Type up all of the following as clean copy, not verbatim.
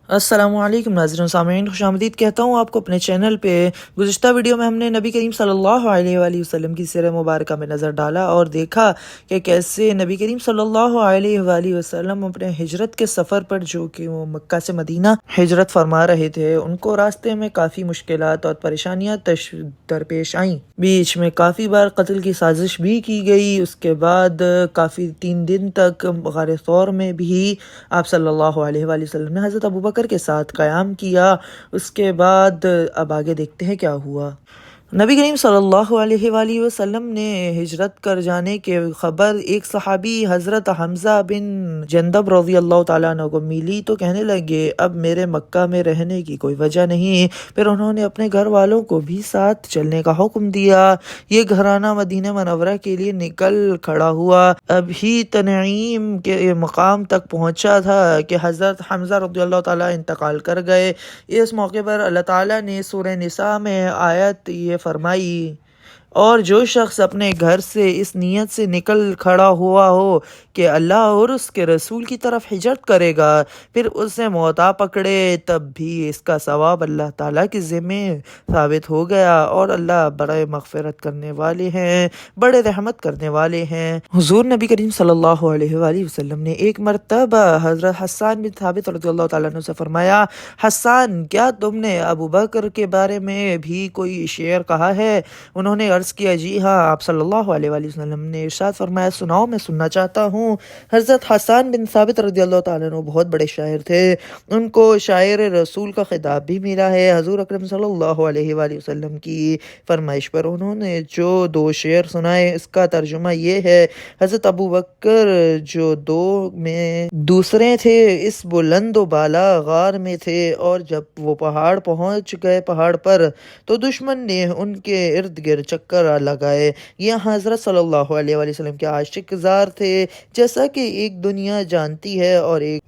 السلام علیکم ناظرین و سامعین، خوش آمدید کہتا ہوں آپ کو اپنے چینل پہ۔ گزشتہ ویڈیو میں ہم نے نبی کریم صلی اللہ علیہ وآلہ وسلم کی سیر مبارکہ میں نظر ڈالا اور دیکھا کہ کیسے نبی کریم صلی اللہ علیہ وآلہ وسلم اپنے ہجرت کے سفر پر، جو کہ وہ مکہ سے مدینہ ہجرت فرما رہے تھے، ان کو راستے میں کافی مشکلات اور پریشانیاں درپیش آئیں۔ بیچ میں کافی بار قتل کی سازش بھی کی گئی۔ اس کے بعد کافی 3 دن تک غار ثور میں بھی آپ صلی اللہ علیہ وآلہ وسلم نے حضرت ابوبکر کے ساتھ قیام کیا۔ اس کے بعد اب آگے دیکھتے ہیں کیا ہوا۔ نبی کریم صلی اللہ علیہ وآلہ وسلم نے ہجرت کر جانے کے خبر ایک صحابی حضرت حمزہ بن جندب رضی اللہ تعالیٰ عنہ کو ملی تو کہنے لگے، اب میرے مکہ میں رہنے کی کوئی وجہ نہیں۔ پھر انہوں نے اپنے گھر والوں کو بھی ساتھ چلنے کا حکم دیا۔ یہ گھرانہ مدینہ منورہ کے لیے نکل کھڑا ہوا۔ ابھی تنعیم کے مقام تک پہنچا تھا کہ حضرت حمزہ رضی اللہ تعالیٰ انتقال کر گئے۔ اس موقع پر اللہ تعالیٰ نے سورہ نساء میں آیت یہ فرمائی، اور جو شخص اپنے گھر سے اس نیت سے نکل کھڑا ہوا ہو کہ اللہ اور اس کے رسول کی طرف ہجرت کرے گا، پھر اسے موت آ پکڑے، تب بھی اس کا ثواب اللہ تعالیٰ کے ذمے ثابت ہو گیا، اور اللہ بڑے مغفرت کرنے والے ہیں، بڑے رحمت کرنے والے ہیں۔ حضور نبی کریم صلی اللہ علیہ وآلہ وسلم نے ایک مرتبہ حضرت حسان بن ثابت رضی اللہ تعالیٰ عنہ سے فرمایا، حسان، کیا تم نے ابو بکر کے بارے میں بھی کوئی شعر کہا ہے؟ انہوں نے عرض کیا، جی ہاں۔ آپ صلی اللہ علیہ وآلہ وسلم نے ارشاد فرمایا، سناؤ، میں سننا چاہتا ہوں۔ حضرت حسان بن ثابت رضی اللہ تعالیٰ عنہ بہت بڑے شاعر تھے، ان کو شاعر رسول کا خطاب بھی ملا ہے۔ حضور اکرم صلی اللہ علیہ وآلہ وسلم کی فرمائش پر انہوں نے جو 2 شعر سنائے، اس کا ترجمہ یہ ہے، حضرت ابو بکر جو 2 میں دوسرے تھے، اس بلند و بالا غار میں تھے، اور جب وہ پہاڑ پہنچ گئے پہاڑ پر تو دشمن نے ان کے ارد گرد چکر لگائے۔ یہ حضرت صلی اللہ علیہ وآلہ وسلم کے عاشق زار تھے، جیسا کہ ایک دنیا جانتی ہے،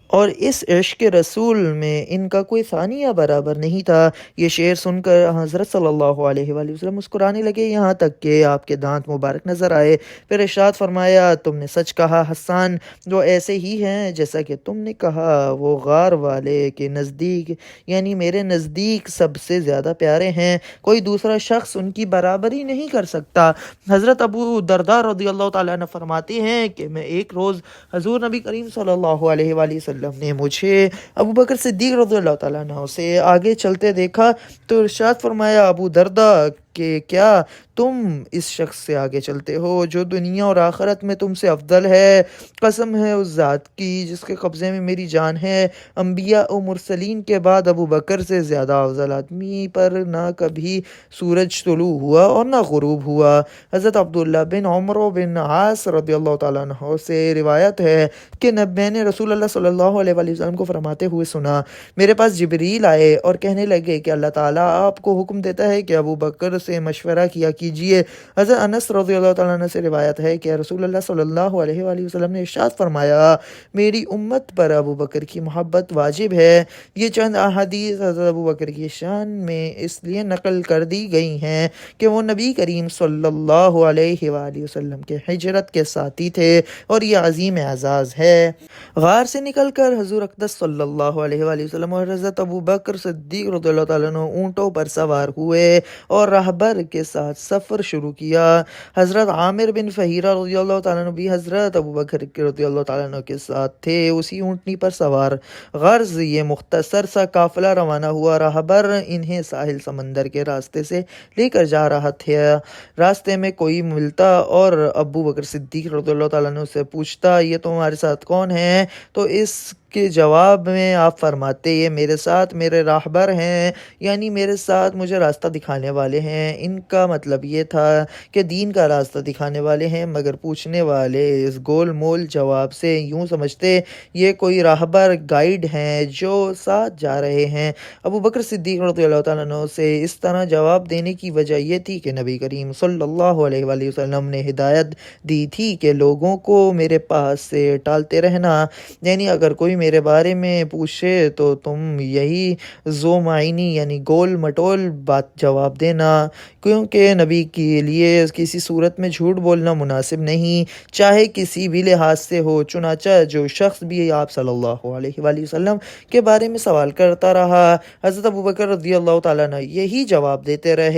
اور اس عشق رسول میں ان کا کوئی ثانیہ برابر نہیں تھا۔ یہ شعر سن کر حضرت صلی اللہ علیہ وآلہ وسلم مسکرانے لگے، یہاں تک کہ آپ کے دانت مبارک نظر آئے۔ پھر ارشاد فرمایا، تم نے سچ کہا حسان، جو ایسے ہی ہیں جیسا کہ تم نے کہا، وہ غار والے کے نزدیک، یعنی میرے نزدیک سب سے زیادہ پیارے ہیں، کوئی دوسرا شخص ان کی برابری نہیں کر سکتا۔ حضرت ابو درداء رضی اللہ تعالیٰ عنہ فرماتے ہیں کہ میں ایک روز حضور نبی کریم صلی اللہ علیہ وآلہ وسلم نے مجھے ابو بکر صدیق رضی اللہ تعالیٰ عنہ سے آگے چلتے دیکھا تو ارشاد فرمایا، ابو درداء، کہ کیا تم اس شخص سے آگے چلتے ہو جو دنیا اور آخرت میں تم سے افضل ہے؟ قسم ہے اس ذات کی جس کے قبضے میں میری جان ہے، انبیاء و مرسلین کے بعد ابو بکر سے زیادہ افضل آدمی پر نہ کبھی سورج طلوع ہوا اور نہ غروب ہوا۔ حضرت عبداللہ بن عمر بن عاص رضی اللہ تعالیٰ عنہ سے روایت ہے کہ میں نے رسول اللہ صلی اللہ علیہ وآلہ وسلم کو فرماتے ہوئے سنا، میرے پاس جبریل آئے اور کہنے لگے کہ اللہ تعالیٰ آپ کو حکم دیتا ہے کہ ابو بکر سے مشورہ کیا کیجئے۔ حضرت انس رضی اللہ تعالیٰ عنہ سے روایت ہے کہ رسول اللہ صلی اللہ علیہ وآلہ وسلم نے ارشاد فرمایا، میری امت پر ابو بکر کی محبت واجب ہے۔ یہ چند احادیث حضرت ابو بکر کی شان میں اس لیے نقل کر دی گئی ہیں کہ وہ نبی کریم صلی اللہ علیہ وآلہ وسلم کے ہجرت کے ساتھی تھے، اور یہ عظیم اعزاز ہے۔ غار سے نکل کر حضور اقدس صلی اللہ علیہ وآلہ وسلم اور حضرت ابو بکر صدیق رضی اللہ تعالیٰ عنہ اونٹوں پر سوار ہوئے اور راہبر کے ساتھ سفر شروع کیا۔ حضرت عامر بن فہیرہ رضی اللہ تعالیٰ عنہ بھی حضرت ابو بکر رضی اللہ تعالیٰ عنہ کے ساتھ تھے، اسی اونٹنی پر سوار۔ غرض یہ مختصر سا قافلہ روانہ ہوا۔ راہبر انہیں ساحل سمندر کے راستے سے لے کر جا رہا تھا۔ راستے میں کوئی ملتا اور ابو بکر صدیق رضی اللہ تعالیٰ عنہ سے پوچھتا، یہ تمہارے ساتھ کون ہے؟ تو اس کے جواب میں آپ فرماتے، یہ میرے ساتھ میرے راہبر ہیں، یعنی میرے ساتھ مجھے راستہ دکھانے والے ہیں۔ ان کا مطلب یہ تھا کہ دین کا راستہ دکھانے والے ہیں، مگر پوچھنے والے اس گول مول جواب سے یوں سمجھتے یہ کوئی راہبر گائیڈ ہیں جو ساتھ جا رہے ہیں۔ ابو بکر صدیق رضی اللہ تعالیٰ عنہ سے اس طرح جواب دینے کی وجہ یہ تھی کہ نبی کریم صلی اللہ علیہ وآلہ وسلم نے ہدایت دی تھی کہ لوگوں کو میرے پاس سے ٹالتے رہنا، یعنی اگر کوئی میرے بارے میں پوچھے تو تم یہی ذو معینی یعنی گول مٹول بات جواب دینا، کیونکہ نبی کے لیے کسی صورت میں جھوٹ بولنا مناسب نہیں، چاہے کسی بھی لحاظ سے ہو۔ چنانچہ جو شخص بھی آپ صلی اللہ علیہ وآلہ وسلم کے بارے میں سوال کرتا رہا، حضرت ابوبکر رضی اللہ تعالیٰ عنہ یہی جواب دیتے رہ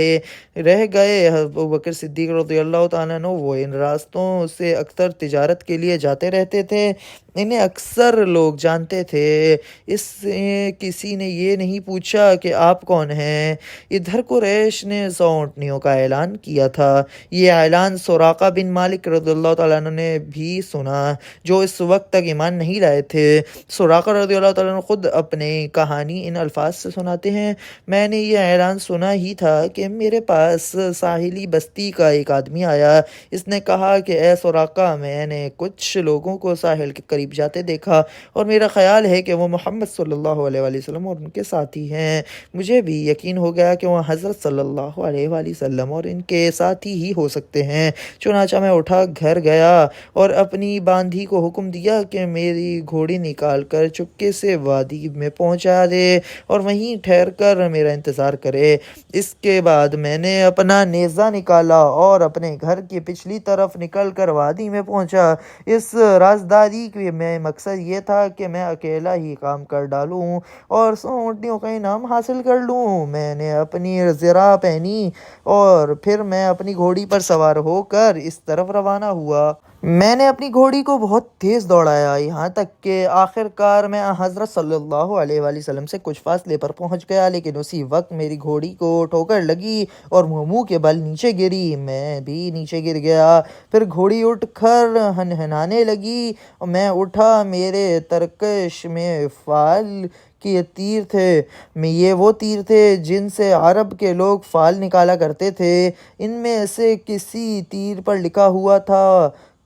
گئے۔ حضرت ابوبکر صدیق رضی اللہ تعالیٰ عنہ وہ ان راستوں سے اکثر تجارت کے لیے جاتے رہتے تھے، انہیں اکثر لوگ جانتے تھے۔ اس سے کسی نے یہ نہیں پوچھا کہ آپ کون ہیں۔ ادھر قریش نے 100 اونٹنیوں کا اعلان کیا تھا۔ یہ اعلان سراقہ بن مالک رضی اللہ تعالیٰ عنہ نے بھی سنا، جو اس وقت تک ایمان نہیں لائے تھے۔ سراقہ رضی اللہ تعالیٰ عنہ خود اپنی کہانی ان الفاظ سے سناتے ہیں: میں نے یہ اعلان سنا ہی تھا کہ میرے پاس ساحلی بستی کا ایک آدمی آیا۔ اس نے کہا کہ اے سراقہ، میں نے کچھ لوگوں کو ساحل کے قریب جاتے دیکھا اور میرا خیال ہے کہ وہ محمد صلی اللہ علیہ وآلہ وسلم اور ان کے ساتھی ہیں۔ مجھے بھی یقین ہو گیا کہ وہ حضرت صلی اللہ علیہ وآلہ وسلم اور ان کے ساتھی ہی ہو سکتے ہیں۔ چنانچہ میں اٹھا گھر گیا اور اپنی باندھی کو حکم دیا کہ میری گھوڑی نکال کر چپکے سے وادی میں پہنچا دے اور وہیں ٹھہر کر میرا انتظار کرے۔ اس کے بعد میں نے اپنا نیزہ نکالا اور اپنے گھر کی پچھلی طرف نکل کر وادی میں پہنچا۔ اس رازداری میں مقصد یہ تھا کہ میں اکیلا ہی کام کر ڈالوں اور 100 اونٹنیوں کا انعام حاصل کر لوں۔ میں نے اپنی زرہ پہنی اور پھر میں اپنی گھوڑی پر سوار ہو کر اس طرف روانہ ہوا۔ میں نے اپنی گھوڑی کو بہت تیز دوڑایا، یہاں تک کہ آخر کار میں حضرت صلی اللہ علیہ وآلہ وسلم سے کچھ فاصلے پر پہنچ گیا، لیکن اسی وقت میری گھوڑی کو ٹھوکر لگی اور منہ کے بل نیچے گری۔ میں بھی نیچے گر گیا۔ پھر گھوڑی اٹھ کر ہنہنانے لگی۔ میں اٹھا، میرے ترکش میں فال کے تیر تھے۔ یہ وہ تیر تھے جن سے عرب کے لوگ فال نکالا کرتے تھے۔ ان میں سے کسی تیر پر لکھا ہوا تھا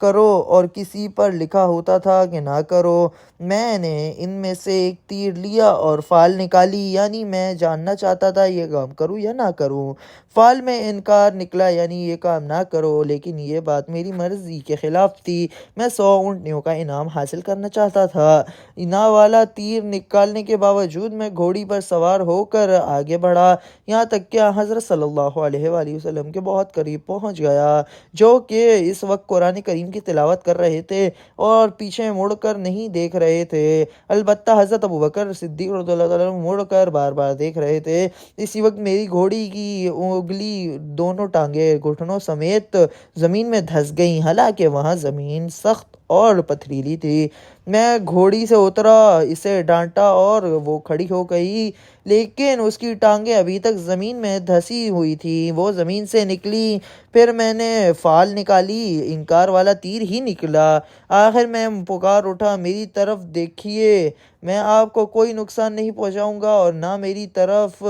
کرو اور کسی پر لکھا ہوتا تھا کہ نہ کرو۔ میں نے ان میں سے ایک تیر لیا اور فال نکالی، یعنی میں جاننا چاہتا تھا یہ کام کروں یا نہ کروں۔ فال میں انکار نکلا، یعنی یہ کام نہ کرو، لیکن یہ بات میری مرضی کے خلاف تھی۔ میں 100 اونٹنیوں کا انعام حاصل کرنا چاہتا تھا۔ انعام والا تیر نکالنے کے باوجود میں گھوڑی پر سوار ہو کر آگے بڑھا، یہاں تک کہ حضرت صلی اللہ علیہ وآلہ وسلم کے بہت قریب پہنچ گیا، جو کہ اس وقت قرآن کریم کی تلاوت کر رہے تھے اور پیچھے مڑ کر نہیں دیکھ رہے تھے۔ البتہ حضرت ابوبکر صدیق رضی اللہ تعالیٰ عنہ مڑ کر بار بار دیکھ رہے تھے۔ اسی وقت میری گھوڑی کی اگلی دونوں ٹانگیں گھٹنوں سمیت زمین میں دھس گئیں، حالانکہ وہاں زمین سخت اور پتھریلی تھی۔ میں گھوڑی سے اترا، اسے ڈانٹا اور وہ کھڑی ہو گئی، لیکن اس کی ٹانگیں ابھی تک زمین میں دھسی ہوئی تھیں۔ وہ زمین سے نکلی۔ پھر میں نے فال نکالی، انکار والا تیر ہی نکلا۔ آخر میں پکار اٹھا، میری طرف دیکھیے، میں آپ کو کوئی نقصان نہیں پہنچاؤں گا اور نہ میری طرف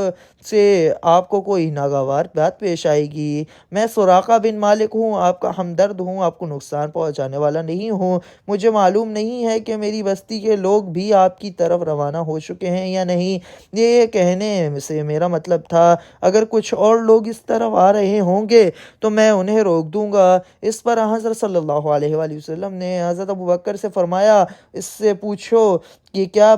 سے آپ کو کوئی ناگوار بات پیش آئے گی۔ میں سراقہ بن مالک ہوں، آپ کا ہمدرد ہوں، آپ کو نقصان پہنچانے والا نہیں ہوں۔ مجھے معلوم نہیں ہے کہ میری بستی کے لوگ بھی آپ کی طرف روانہ ہو چکے ہیں یا نہیں۔ یہ کہنے سے میرا مطلب تھا اگر کچھ اور لوگ اس طرف آ رہے ہوں گے تو میں انہیں روک دوں گا۔ اس پر حضرت صلی اللہ علیہ وآلہ وسلم نے حضرت ابوبکر سے فرمایا، اس سے پوچھو یہ کیا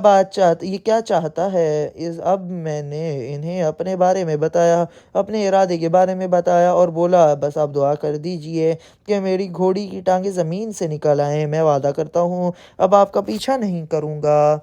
چاہتا ہے۔ اب میں نے انہیں اپنے بارے میں بتایا، اپنے ارادے کے بارے میں بتایا اور بولا، بس آپ دعا کر دیجئے کہ میری گھوڑی کی ٹانگیں زمین سے نکل آئیں۔ میں وعدہ کرتا ہوں اب آپ کا پیچھا نہیں کروں گا۔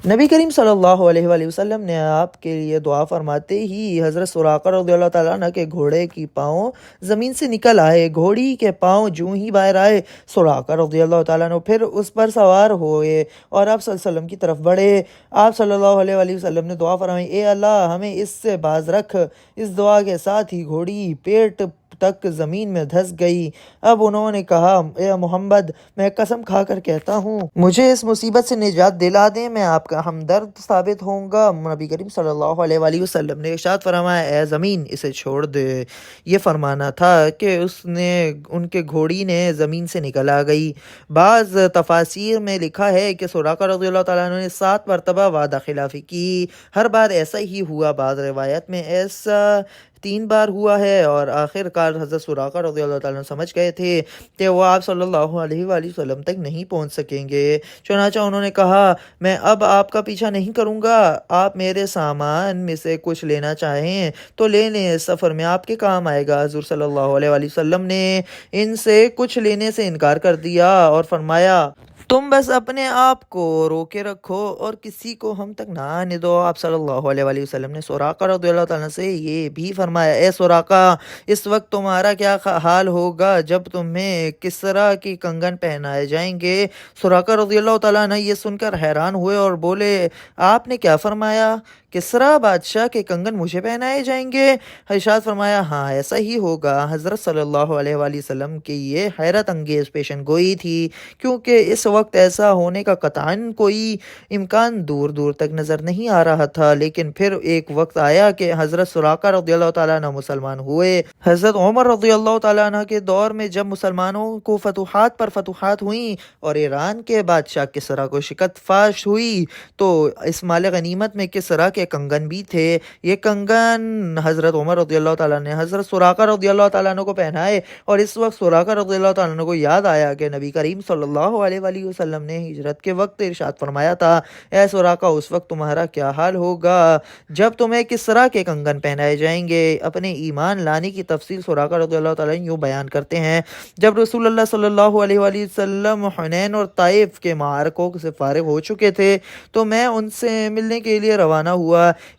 نبی کریم صلی اللہ علیہ وآلہ وسلم نے آپ کے لیے دعا فرماتے ہی حضرت سراقہ رضی اللہ تعالیٰ عنہ کے گھوڑے کی پاؤں زمین سے نکل آئے۔ گھوڑی کے پاؤں جوں ہی باہر آئے، سراقہ رضی اللہ تعالیٰ عنہ پھر اس پر سوار ہوئے اور آپ صلی اللہ علیہ وسلم کی طرف بڑھے۔ آپ صلی اللہ علیہ وآلہ وسلم نے دعا فرمائی، اے اللہ ہمیں اس سے باز رکھ۔ اس دعا کے ساتھ ہی گھوڑی پیٹ تک زمین میں دھس گئی۔ اب انہوں نے کہا، اے محمد، میں قسم کھا کر کہتا ہوں مجھے اس مصیبت سے نجات دلا دیں، میں آپ کا ہمدرد ثابت ہوں گا۔ نبی کریم صلی اللہ علیہ وآلہ وسلم نے ارشاد فرمایا، اے زمین اسے چھوڑ دے۔ یہ فرمانا تھا کہ ان کے گھوڑی نے زمین سے نکل آ گئی۔ بعض تفاسیر میں لکھا ہے کہ سراقہ رضی اللہ تعالیٰ عنہ نے 7 مرتبہ وعدہ خلافی کی، ہر بار ایسا ہی ہوا۔ بعض روایت میں ایسا 3 بار ہوا ہے، اور آخر کار حضرت سراقہ رضی اللہ تعالیٰ عنہ سمجھ گئے تھے کہ وہ آپ صلی اللہ علیہ وآلہ وسلم تک نہیں پہنچ سکیں گے، چنانچہ انہوں نے کہا میں اب آپ کا پیچھا نہیں کروں گا، آپ میرے سامان میں سے کچھ لینا چاہیں تو لے لیں، سفر میں آپ کے کام آئے گا۔ حضور صلی اللہ علیہ وآلہ وسلم نے ان سے کچھ لینے سے انکار کر دیا اور فرمایا تم بس اپنے آپ کو روکے رکھو اور کسی کو ہم تک نہ آنے دو۔ آپ صلی اللہ علیہ وآلہ وسلم نے سراقہ رضی اللہ تعالیٰ سے یہ بھی فرمایا اے سراقہ، اس وقت تمہارا کیا حال ہوگا جب تمہیں کسریٰ کی کنگن پہنائے جائیں گے۔ سراقہ رضی اللہ تعالیٰ عنہ یہ سن کر حیران ہوئے اور بولے آپ نے کیا فرمایا؟ کسریٰ بادشاہ کے کنگن مجھے پہنائے جائیں گے؟ ارشاد فرمایا ہاں ایسا ہی ہوگا۔ حضرت صلی اللہ علیہ وآلہ وسلم کی یہ حیرت انگیز پیشن گوئی تھی، کیونکہ اس وقت ایسا ہونے کا قطعاً کوئی امکان دور دور تک نظر نہیں آ رہا تھا، لیکن پھر ایک وقت آیا کہ حضرت سراقہ رضی اللہ تعالیٰ عنہ مسلمان ہوئے۔ حضرت عمر رضی اللہ تعالیٰ عنہ کے دور میں جب مسلمانوں کو فتوحات پر فتوحات ہوئیں اور ایران کے بادشاہ کسریٰ کو شکست فاش ہوئی تو اس مال غنیمت میں کسریٰ کے کنگن بھی تھے۔ یہ کنگن حضرت عمر رضی اللہ تعالیٰ نے حضرت سراقہ رضی اللہ تعالیٰ عنہ کو پہنائے، اور اس وقت سراقہ رضی اللہ تعالیٰ عنہ کو یاد آیا کہ نبی کریم صلی اللہ علیہ وآلہ وسلم نے ہجرت کے وقت ارشاد فرمایا تھا اے سراقہ اس وقت تمہارا کیا حال ہوگا جب تمہیں کسریٰ کے کنگن پہنائے جائیں گے۔ اپنے ایمان لانے کی تفصیل سراقہ رضی اللہ تعالیٰ یوں بیان کرتے ہیں جب رسول اللہ صلی اللہ علیہ وآلہ وسلم حنین اور طائف کے معرکوں سے فارغ ہو چکے تھے تو میں ان سے ملنے کے لیے روانہ ہوا۔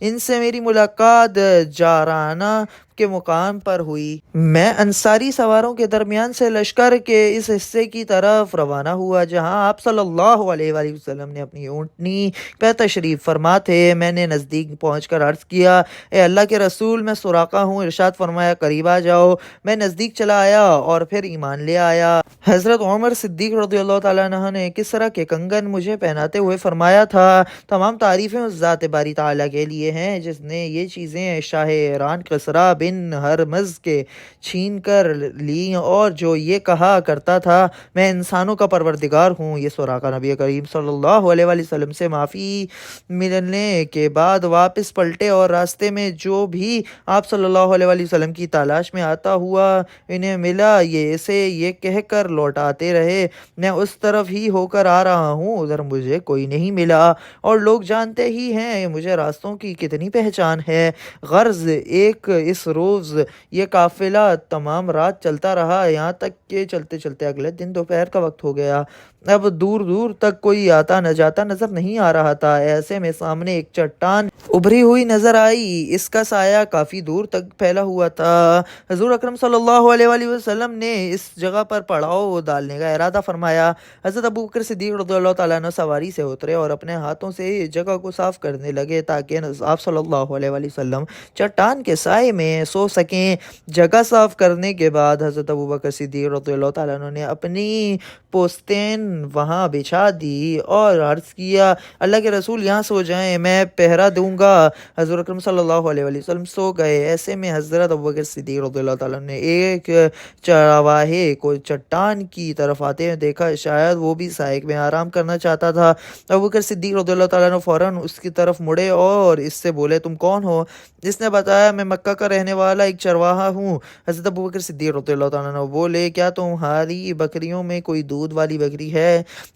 ان سے میری ملاقات جارانہ کے مقام پر ہوئی۔ میں انصاری سواروں کے درمیان سے لشکر کے اس حصے کی طرف روانہ ہوا جہاں آپ صلی اللہ علیہ وآلہ وسلم نے اپنی اونٹنی پہ تشریف فرما تھے۔ میں نے نزدیک پہنچ کر عرض کیا اے اللہ کے رسول میں سراقہ ہوں۔ ارشاد فرمایا قریب آ جاؤ۔ میں نزدیک چلا آیا اور پھر ایمان لے آیا۔ حضرت عمر صدیق رضی اللہ تعالیٰ عنہ نے کسریٰ کے کنگن مجھے پہناتے ہوئے فرمایا تھا تمام تعریفیں اس ذات باری تعالیٰ کے لیے ہیں جس نے یہ چیزیں شاہ ایران کسریٰ بن ہرمز کے چھین کر لی اور جو یہ کہا کرتا تھا میں انسانوں کا پروردگار ہوں۔ یہ سراقہ نبی کریم صلی اللہ علیہ وآلہ وسلم سے معافی ملنے کے بعد واپس پلٹے اور راستے میں جو بھی آپ صلی اللہ علیہ وآلہ وسلم کی تلاش میں آتا ہوا انہیں ملا یہ اسے یہ کہہ کر لوٹاتے رہے میں اس طرف ہی ہو کر آ رہا ہوں، ادھر مجھے کوئی نہیں ملا، اور لوگ جانتے ہی ہیں مجھے راستوں کی کتنی پہچان ہے۔ غرض ایک اس روز یہ قافلہ تمام رات چلتا رہا یہاں تک کہ چلتے چلتے اگلے دن دوپہر کا وقت ہو گیا۔ اب دور دور تک کوئی آتا نہ جاتا نظر نہیں آ رہا تھا۔ ایسے میں سامنے ایک چٹان ابھری ہوئی نظر آئی، اس کا سایہ کافی دور تک پھیلا ہوا تھا۔ حضور اکرم صلی اللہ علیہ وآلہ وسلم نے اس جگہ پر پڑاؤ ڈالنے کا ارادہ فرمایا۔ حضرت ابوبکر صدیق رضی اللہ تعالیٰ عنہ سواری سے اترے اور اپنے ہاتھوں سے اس جگہ کو صاف کرنے لگے تاکہ آپ صلی اللہ علیہ وآلہ وسلم چٹان کے سائے میں سو سکیں۔ جگہ صاف کرنے کے بعد حضرت ابوبکر صدیق رضی اللہ تعالیٰ عنہ نے اپنی پوستین وہاں بچھا دی اور عرض کیا اللہ کے رسول یہاں سو جائیں، میں پہرا دوں گا۔ حضور اکرم صلی اللہ علیہ وآلہ وسلم سو گئے۔ ایسے میں حضرت ابوبکر صدیق رضی اللہ تعالیٰ نے ایک چرواہے کو چٹان کی طرف آتے ہوئے دیکھا، شاید وہ بھی سائے میں آرام کرنا چاہتا تھا۔ ابوبکر صدیق رضی اللہ تعالیٰ نے فوراً اس کی طرف مڑے اور اس سے بولے تم کون ہو؟ اس نے بتایا میں مکہ کا رہنے والا ایک چرواہا ہوں۔ حضرت ابوبکر صدیق رضی اللہ تعالیٰ نے بولے کیا تمہاری بکریوں میں کوئی دودھ والی بکری ہے؟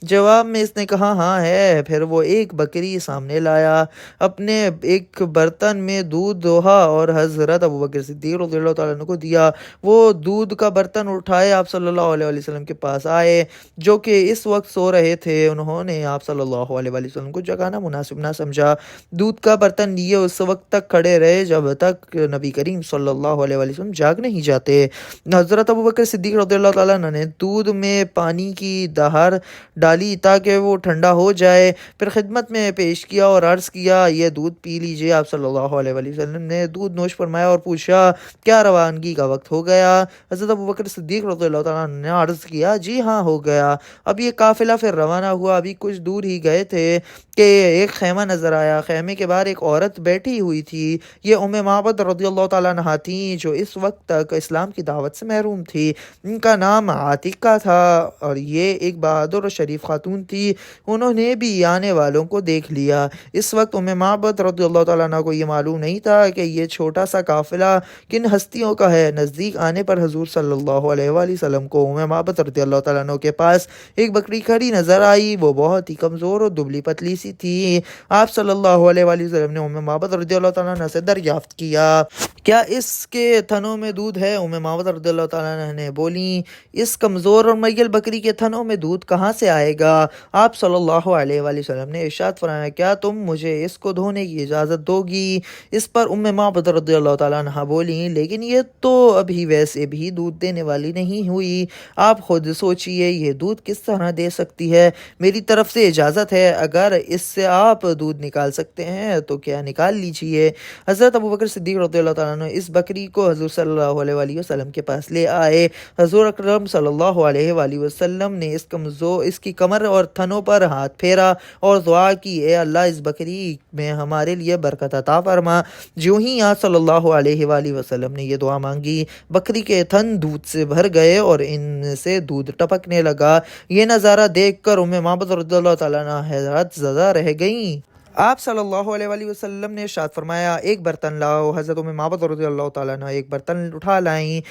جواب میں اس نے کہا ہاں ہے۔ پھر وہ ایک بکری سامنے لایا، اپنے ایک برتن میں دودھ دوہا اور حضرت ابوبکر صدیق رضی اللہ تعالیٰ عنہ کو دیا۔ وہ دودھ کا برتن اٹھائے آپ صلی اللہ علیہ وسلم کے پاس آئے جو کہ اس وقت سو رہے تھے۔ انہوں نے آپ صلی اللہ علیہ وسلم کو جگانا مناسب نہ سمجھا، دودھ کا برتن لیے اس وقت تک کھڑے رہے جب تک نبی کریم صلی اللہ علیہ وسلم جاگ نہیں جاتے۔ حضرت ابوبکر صدیق رضی اللہ تعالیٰ عنہ نے دودھ میں پانی کی دہر ڈالی تاکہ وہ ٹھنڈا ہو جائے، پھر خدمت میں پیش کیا اور عرض کیا یہ دودھ پی لیجئے۔ آپ صلی اللہ علیہ وسلم نے دودھ نوش فرمایا اور پوچھا کیا روانگی کا وقت ہو گیا؟ حضرت ابوبکر صدیق رضی اللہ تعالیٰ عنہ نے عرض کیا جی ہاں ہو گیا۔ اب یہ قافلہ پھر روانہ ہوا۔ ابھی کچھ دور ہی گئے تھے کہ ایک خیمہ نظر آیا، خیمے کے باہر ایک عورت بیٹھی ہوئی تھی۔ یہ ام معبد رضی اللہ تعالیٰ عنہ تھیں جو اس وقت تک اسلام کی دعوت سے محروم تھی۔ ان کا نام عاتقہ تھا اور یہ ایک بہادر اور شریف خاتون تھی۔ انہوں نے بھی آنے والوں کو دیکھ لیا۔ اس وقت ام معبد رضی اللہ تعالیٰ عنہ کو یہ معلوم نہیں تھا کہ یہ چھوٹا سا قافلہ کن ہستیوں کا ہے۔ نزدیک آنے پر حضور صلی اللہ علیہ وآلہ وسلم کو معبد رضی اللہ تعالیٰ عنہ کے پاس ایک بکری کھڑی نظر آئی۔ وہ بہت ہی کمزور اور دبلی پتلی سی تھی۔ آپ صلی اللہ علیہ وآلہ وسلم نے معبد رضی اللہ تعالیٰ عنہ سے دریافت کیا، کیا اس کے تھنوں میں دودھ ہے؟ معبد رضی اللہ تعالیٰ عنہ نے بولی، اس کمزور اور میل بکری کے تھنوں میں دودھ کہاں سے آئے گا؟ آپ صلی اللہ علیہ وآلہ وسلم نے ارشاد فرمایا، کیا تم مجھے اس کو دھونے کی اجازت دو گی؟ اس پر معبد رضی اللہ تعالیٰ عنہ بولی، لیکن یہ تو ابھی ویسے بھی دودھ دینے والی نہیں ہوئی، آپ خود سوچئے یہ دودھ کس طرح دے سکتی ہے؟ میری طرف سے اجازت ہے، اگر اس سے آپ دودھ نکال سکتے ہیں تو کیا نکال لیجئے۔ حضرت ابوبکر صدیق رضی اللہ تعالیٰ عنہ اس بکری کو حضور صلی اللہ علیہ وآلہ وسلم کے پاس لے آئے۔ حضور اکرم صلی اللہ علیہ وآلہ وسلم نے اس کی کمر اور تھنوں پر ہاتھ پھیرا اور دعا کی، اے اللہ اس بکری میں ہمارے لیے برکت عطا فرما۔ جو ہی آپ صلی اللہ علیہ وآلہ وسلم نے یہ دعا مانگی، بکری کے تھن دودھ سے بھر گئے اور ان سے دودھ ٹپکنے لگا۔ یہ نظارہ دیکھ کر معبد رضی اللہ تعالیٰ عنہ حیرت زدہ رہ گئیں۔ آپ صلی اللہ علیہ وآلہ وسلم نے ارشاد فرمایا، ایک برتن لاؤ۔ حضرت معبد رضی اللہ تعالیٰ عنہ ایک برتن اٹھا لائیں۔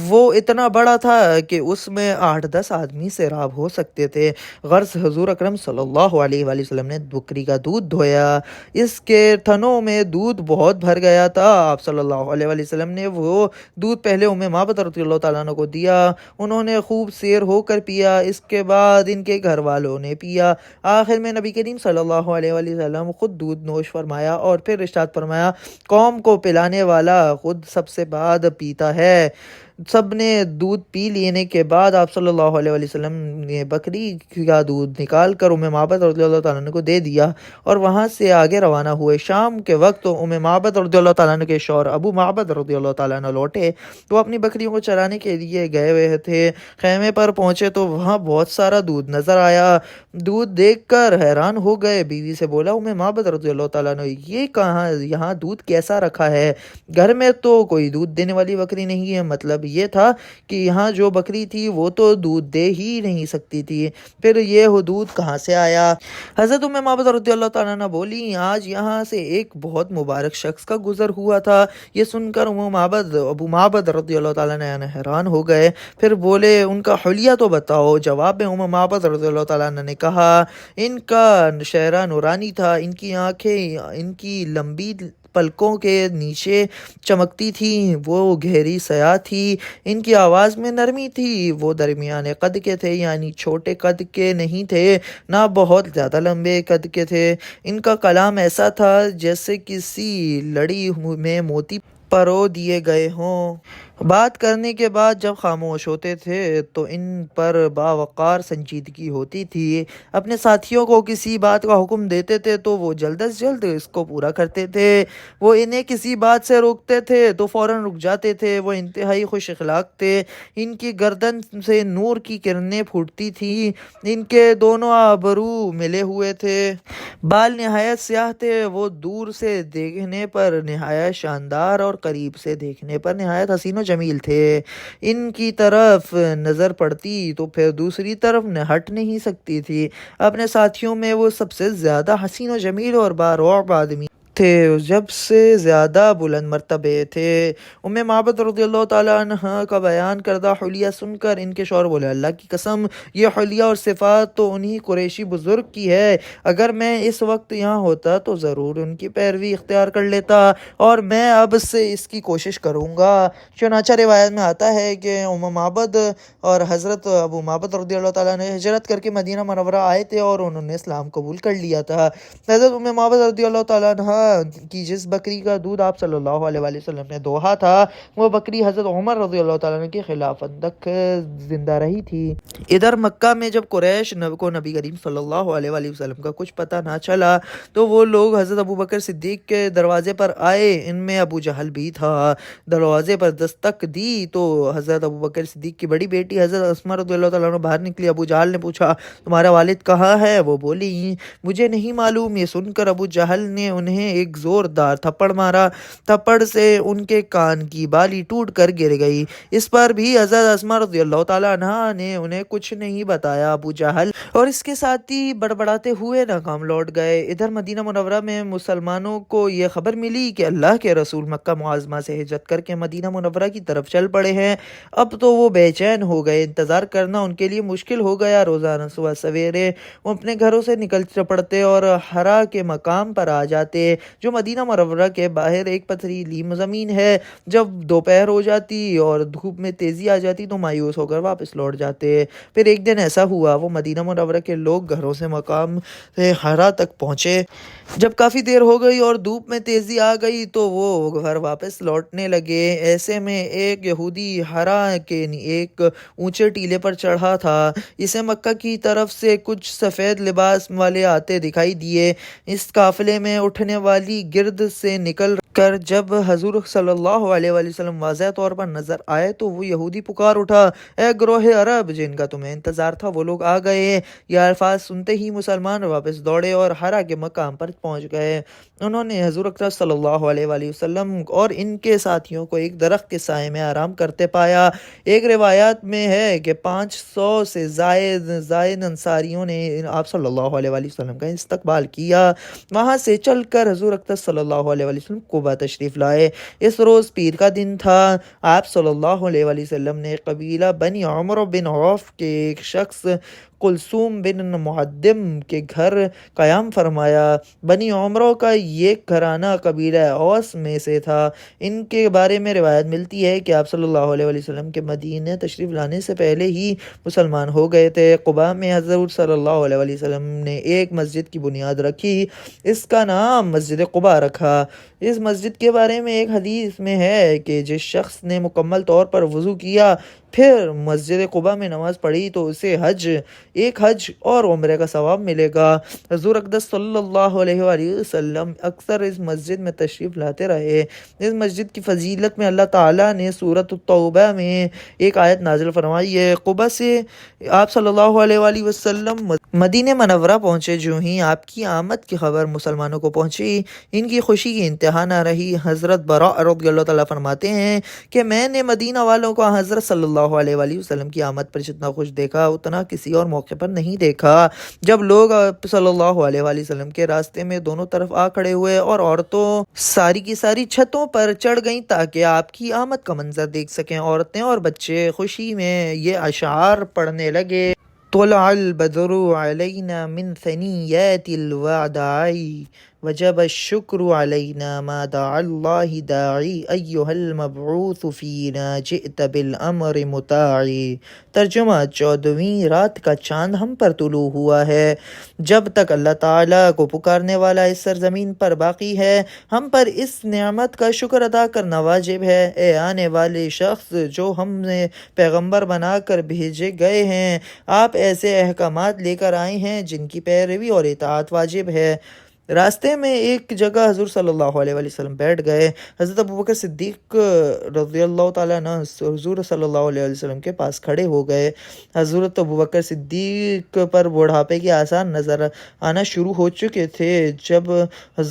وہ اتنا بڑا تھا کہ اس میں 8-10 آدمی سیراب ہو سکتے تھے۔ غرض حضور اکرم صلی اللہ علیہ وآلہ وسلم نے بکری کا دودھ دھویا، اس کے تھنوں میں دودھ بہت بھر گیا تھا۔ آپ صلی اللہ علیہ وآلہ وسلم نے وہ دودھ پہلے معبد رضی اللہ تعالیٰ عنہ کو دیا، انہوں نے خوب سیر ہو کر پیا، اس کے بعد ان کے گھر والوں نے پیا، آخر میں نبی کریم صلی اللہ علیہ وآلہ وسلم خود دودھ نوش فرمایا اور پھر ارشاد فرمایا، قوم کو پلانے والا خود سب سے بعد پیتا ہے۔ سب نے دودھ پی لینے کے بعد آپ صلی اللہ علیہ وآلہ وسلم نے بکری کا دودھ نکال کر معبد رضی اللہ تعالیٰ عنہ کو دے دیا اور وہاں سے آگے روانہ ہوئے۔ شام کے وقت معبد رضی اللہ تعالیٰ عنہ کے شوہر ابو معبد رضی اللہ تعالیٰ عنہ لوٹے تو اپنی بکریوں کو چرانے کے لیے گئے ہوئے تھے۔ خیمے پر پہنچے تو وہاں بہت سارا دودھ نظر آیا۔ دودھ دیکھ کر حیران ہو گئے، بیوی سے بولا، معبد رضی اللہ تعالیٰ عنہ، یہ کہاں یہاں دودھ کیسا رکھا ہے؟ گھر میں تو کوئی دودھ دینے والی بکری نہیں ہے۔ مطلب یہ تھا کہ یہاں جو بکری تھی وہ تو دودھ دے ہی نہیں سکتی تھی، پھر یہ دودھ کہاں سے آیا؟ حضرت معبد رضی اللہ تعالیٰ عنہ بولی، آج یہاں سے ایک بہت مبارک شخص کا گزر ہوا تھا۔ یہ سن کر ابو معبد رضی اللہ تعالیٰ عنہ حیران ہو گئے، پھر بولے، ان کا حلیہ تو بتاؤ۔ جواب میں معبد رضی اللہ تعالیٰ عنہ نے کہا، ان کا چہرہ نورانی تھا، ان کی آنکھیں ان کی لمبی پلکوں کے نیچے چمکتی تھیں، وہ گہری سیاہ تھی، ان کی آواز میں نرمی تھی، وہ درمیانے قد کے تھے، یعنی چھوٹے قد کے نہیں تھے نہ بہت زیادہ لمبے قد کے تھے۔ ان کا کلام ایسا تھا جیسے کسی لڑی میں موتی پرو دیے گئے ہوں۔ بات کرنے کے بعد جب خاموش ہوتے تھے تو ان پر باوقار سنجیدگی ہوتی تھی۔ اپنے ساتھیوں کو کسی بات کا حکم دیتے تھے تو وہ جلد از جلد اس کو پورا کرتے تھے، وہ انہیں کسی بات سے روکتے تھے تو فوراً رک جاتے تھے۔ وہ انتہائی خوش اخلاق تھے، ان کی گردن سے نور کی کرنیں پھوٹتی تھیں، ان کے دونوں ابرو ملے ہوئے تھے، بال نہایت سیاہ تھے، وہ دور سے دیکھنے پر نہایت شاندار اور قریب سے دیکھنے پر نہایت حسین و جمیل تھے۔ ان کی طرف نظر پڑتی تو پھر دوسری طرف ہٹ نہیں سکتی تھی۔ اپنے ساتھیوں میں وہ سب سے زیادہ حسین و جمیل اور بارعب آدمی تھے، جب سے زیادہ بلند مرتبے تھے۔ معبد رضی اللہ تعالیٰ عنہ کا بیان کردہ حلیہ سن کر ان کے شوہر بولے، اللہ کی قسم، یہ حلیہ اور صفات تو انہی قریشی بزرگ کی ہے، اگر میں اس وقت یہاں ہوتا تو ضرور ان کی پیروی اختیار کر لیتا، اور میں اب سے اس کی کوشش کروں گا۔ چنانچہ روایت میں آتا ہے کہ معبد اور حضرت ابو معبد رضی اللہ تعالیٰ نے ہجرت کر کے مدینہ منورہ آئے تھے اور انہوں نے اسلام قبول کر لیا تھا۔ حضرت معبد رضی اللہ تعالیٰ عنہ کی جس بکری کا دودھ آپ صلی اللہ علیہ وآلہ وسلم نے دوہا تھا، وہ بکری حضرت عمر رضی اللہ تعالیٰ عنہ کی خلافت تک زندہ رہی تھی۔ ادھر مکہ میں جب قریش کو نبی کریم صلی اللہ علیہ وآلہ وسلم کا کچھ پتہ نہ چلا تو وہ لوگ حضرت ابوبکر صدیق کے دروازے پر آئے، ان میں ابو جہل بھی تھا۔ دروازے پر دستک دی تو حضرت ابوبکر صدیق کی بڑی بیٹی حضرت اسماء رضی اللہ تعالیٰ عنہ باہر نکلی۔ ابو جہل نے پوچھا، تمہارا والد کہاں ہے؟ وہ بولی، مجھے نہیں معلوم۔ یہ سن کر ابو جہل نے انہیں ایک زوردار تھپڑ مارا، تھپڑ سے ان کے کان کی بالی ٹوٹ کر گر گئی۔ اس پر بھی حضرت اسماء رضی اللہ تعالیٰ عنہا نے انہیں کچھ نہیں بتایا۔ ابو جہل اور اس کے ساتھی بڑبڑاتے ہوئے ناکام لوٹ گئے۔ ادھر مدینہ منورہ میں مسلمانوں کو یہ خبر ملی کہ اللہ کے رسول مکہ معظمہ سے ہجرت کر کے مدینہ منورہ کی طرف چل پڑے ہیں۔ اب تو وہ بے چین ہو گئے، انتظار کرنا ان کے لیے مشکل ہو گیا۔ روزانہ صبح سویرے وہ اپنے گھروں سے نکل پڑتے اور ہرا کے مقام پر آ جاتے، جو مدینہ منورہ کے باہر ایک پتھریلی زمین ہے۔ جب دوپہر ہو جاتی اور دھوپ میں تیزی آ جاتی تو مایوس ہو کر واپس لوٹ جاتے۔ پھر ایک دن ایسا ہوا، وہ مدینہ منورہ کے لوگ گھروں سے مقام سے ہرا تک پہنچے۔ جب کافی دیر ہو گئی اور دھوپ میں تیزی آ گئی تو وہ گھر واپس لوٹنے لگے۔ ایسے میں ایک یہودی ہرا کے ایک اونچے ٹیلے پر چڑھا تھا۔ اسے مکہ کی طرف سے کچھ سفید لباس والے آتے دکھائی دیے۔ اس قافلے میں اٹھنے والی گرد سے نکل کر جب حضور صلی اللہ علیہ وآلہ وسلم واضح طور پر نظر آئے تو وہ یہودی پکار اٹھا، اے گروہ عرب جن کا تمہیں انتظار تھا وہ لوگ آ گئے۔ یہ الفاظ سنتے ہی مسلمان واپس دوڑے اور ہرا کے مقام پر پہنچ گئے۔ انہوں نے حضور اکرم صلی اللہ علیہ وآلہ وسلم اور ان کے ساتھیوں کو ایک درخت کے سائے میں آرام کرتے پایا۔ ایک روایت میں ہے کہ 500 سے زائد انصاریوں نے آپ صلی اللہ علیہ وآلہ وسلم کا استقبال کیا۔ وہاں سے چل کر حضور اکرم صلی اللہ علیہ وآلہ وسلم قباء تشریف لائے۔ اس روز پیر کا دن تھا۔ آپ صلی اللہ علیہ وآلہ وسلم نے قبیلہ بنی عمرو بن عوف کے ایک شخص کلثوم بن معدم کے گھر قیام فرمایا۔ بنی عمرو کا یہ گھرانہ قبیلہ اوس میں سے تھا۔ ان کے بارے میں روایت ملتی ہے کہ آپ صلی اللہ علیہ وآلہ وسلم کے مدینہ تشریف لانے سے پہلے ہی مسلمان ہو گئے تھے۔ قباء میں حضور صلی اللہ علیہ وآلہ وسلم نے ایک مسجد کی بنیاد رکھی، اس کا نام مسجد قباء رکھا۔ اس مسجد کے بارے میں ایک حدیث میں ہے کہ جس شخص نے مکمل طور پر وضو کیا پھر مسجد قباء میں نماز پڑھی تو اسے ایک حج اور عمرے کا ثواب ملے گا۔ حضور اقدس صلی اللہ علیہ وآلہ وسلم اکثر اس مسجد میں تشریف لاتے رہے۔ اس مسجد کی فضیلت میں اللہ تعالیٰ نے سورۃ التوبہ میں ایک آیت نازل فرمائی ہے۔ قباء سے آپ صلی اللہ علیہ وآلہ وسلم مدینہ منورہ پہنچے۔ جو ہی آپ کی آمد کی خبر مسلمانوں کو پہنچی، ان کی خوشی کی انتہا نہ رہی۔ حضرت براء رضی اللہ تعالیٰ فرماتے ہیں کہ میں نے مدینہ والوں کو حضرت صلی اللہ علیہ وآلہ وسلم کی آمد پر جتنا خوش دیکھا اتنا کسی اور موقع پر نہیں دیکھا۔ جب لوگ صلی اللہ علیہ وآلہ وسلم کے راستے میں دونوں طرف آ کھڑے ہوئے اور عورتوں ساری کی ساری چھتوں پر چڑھ گئیں تاکہ آپ کی آمد کا منظر دیکھ سکیں، عورتیں اور بچے خوشی میں یہ اشعار پڑھنے لگے: طلع البدر علینا من ثنیات الوداع وجب الشکر علینا ما دعا اللہ داعی ایہا المبعوث فینا جئت بالامر مطاعی۔ ترجمہ: 14ویں رات کا چاند ہم پر طلوع ہوا ہے۔ جب تک اللہ تعالیٰ کو پکارنے والا اس سرزمین پر باقی ہے، ہم پر اس نعمت کا شکر ادا کرنا واجب ہے۔ اے آنے والے شخص جو ہم نے پیغمبر بنا کر بھیجے گئے ہیں، آپ ایسے احکامات لے کر آئے ہیں جن کی پیروی اور اطاعت واجب ہے۔ راستے میں ایک جگہ حضور صلی اللہ علیہ وآلہ وسلم بیٹھ گئے۔ حضرت ابوبکر صدیق رضی اللہ تعالیٰ عنہ حضور صلی اللہ علیہ وسلم کے پاس کھڑے ہو گئے۔ حضرت ابوبکر صدیق پر بڑھاپے کے آثار نظر آنا شروع ہو چکے تھے جب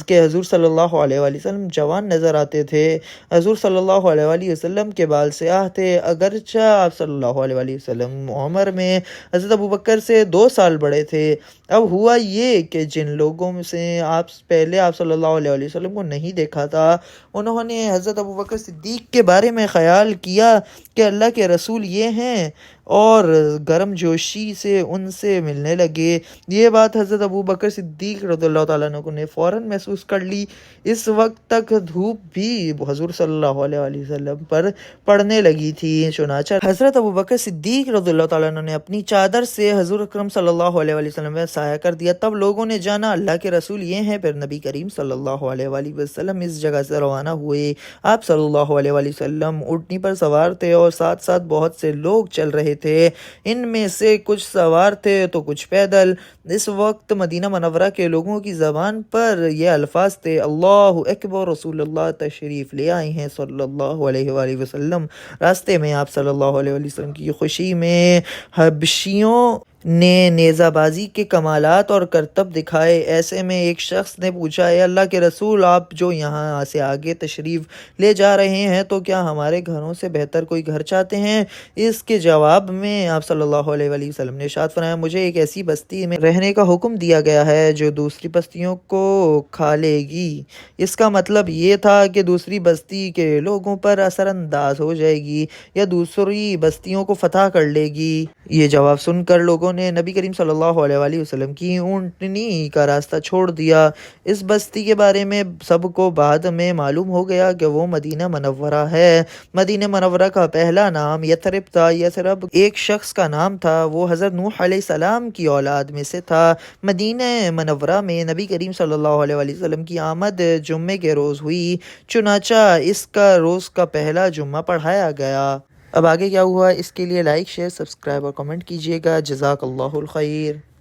کہ حضور صلی اللہ علیہ وآلہ وسلم جوان نظر آتے تھے۔ حضور صلی اللہ علیہ وآلہ وسلم کے بال سیاہ تھے، اگرچہ آپ صلی اللہ علیہ وآلہ وسلم عمر میں حضرت ابوبکر سے 2 سال بڑے تھے۔ اب ہوا یہ کہ جن لوگوں سے پہلے آپ صلی اللہ علیہ وآلہ وسلم کو نہیں دیکھا تھا، انہوں نے حضرت ابوبکر صدیق کے بارے میں خیال کیا کہ اللہ کے رسول یہ ہیں، اور گرم جوشی سے ان سے ملنے لگے۔ یہ بات حضرت ابوبکر صدیق رضی اللہ تعالیٰ عنہ نے فوراً محسوس کر لی۔ اس وقت تک دھوپ بھی حضور صلی اللہ علیہ وآلہ وسلم پر پڑنے لگی تھی، چنانچہ حضرت ابوبکر صدیق رضی اللہ تعالیٰ عنہ نے اپنی چادر سے حضور اکرم صلی اللہ علیہ وآلہ وسلم میں سایہ کر دیا۔ تب لوگوں نے جانا اللہ کے رسول یہ ہیں۔ پھر نبی کریم صلی اللہ علیہ وآلہ وسلم اس جگہ سے روانہ ہوئے۔ آپ صلی اللہ علیہ وآلہ وسلم اونٹنی پر سوار تھے اور ساتھ ساتھ بہت سے لوگ چل رہے تھے، ان میں سے کچھ سوار تھے تو کچھ پیدل۔ اس وقت مدینہ منورہ کے لوگوں کی زبان پر یہ الفاظ تھے: اللہ اکبر، رسول اللہ تشریف لے آئے ہیں صلی اللہ علیہ وآلہ وسلم۔ راستے میں آپ صلی اللہ علیہ وآلہ وسلم کی خوشی میں حبشیوں نے نیزہ بازی کے کمالات اور کرتب دکھائے۔ ایسے میں ایک شخص نے پوچھا، اے اللہ کے رسول، آپ جو یہاں سے آگے تشریف لے جا رہے ہیں تو کیا ہمارے گھروں سے بہتر کوئی گھر چاہتے ہیں؟ اس کے جواب میں آپ صلی اللہ علیہ وآلہ وسلم نے ارشاد فرمایا، مجھے ایک ایسی بستی میں رہنے کا حکم دیا گیا ہے جو دوسری بستیوں کو کھا لے گی۔ اس کا مطلب یہ تھا کہ دوسری بستی کے لوگوں پر اثر انداز ہو جائے گی یا دوسری بستیوں کو فتح کر لے گی۔ یہ جواب سن کر لوگوں نے نبی کریم صلی اللہ علیہ وآلہ وسلم کی اونٹنی کا راستہ چھوڑ دیا۔ اس بستی کے بارے میں سب کو بعد میں معلوم ہو گیا کہ وہ مدینہ منورہ ہے۔ مدینہ منورہ کا پہلا نام یثرب تھا۔ یثرب ایک شخص کا نام تھا، وہ حضرت نوح علیہ السلام کی اولاد میں سے تھا۔ مدینہ منورہ میں نبی کریم صلی اللہ علیہ وآلہ وسلم کی آمد جمعے کے روز ہوئی، چنانچہ اس کا روز کا پہلا جمعہ پڑھایا گیا۔ اب آگے کیا ہوا، اس کے لیے لائک، شیئر، سبسکرائب اور کمنٹ کیجیے گا۔ جزاک اللہ الخیر۔